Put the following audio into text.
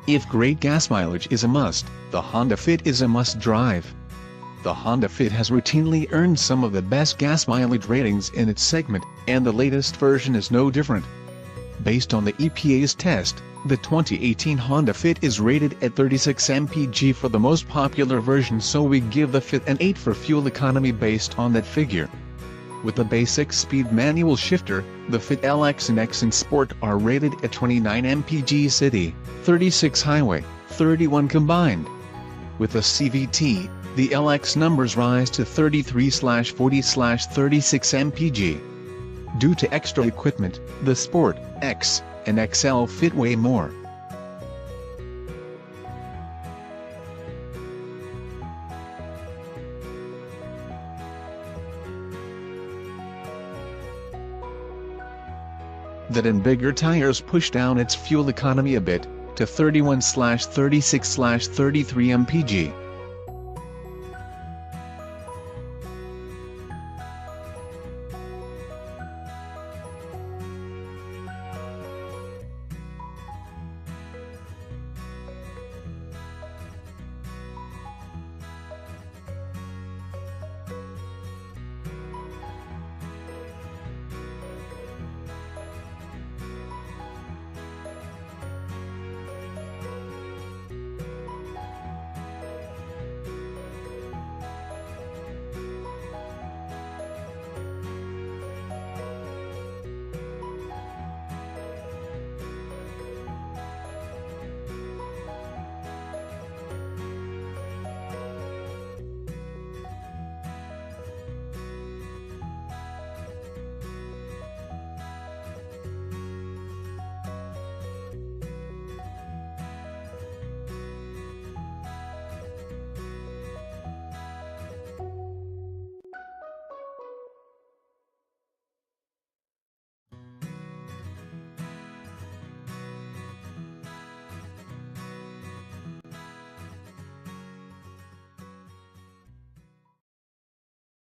If great gas mileage is a must, the Honda Fit is a must-drive. The Honda Fit has routinely earned some of the best gas mileage ratings in its segment, and the latest version is no different. Based on the EPA's test, the 2018 Honda Fit is rated at 36 mpg for the most popular version, so we give the Fit an 8 for fuel economy based on that figure. With the basic speed manual shifter, the Fit LX and X and Sport are rated at 29 mpg city, 36 highway, 31 combined. With the CVT, the LX numbers rise to 33/40/36 mpg. Due to extra equipment, the Sport, X, and XL Fit weigh more. And bigger tires push down its fuel economy a bit, to 31/36/33 mpg.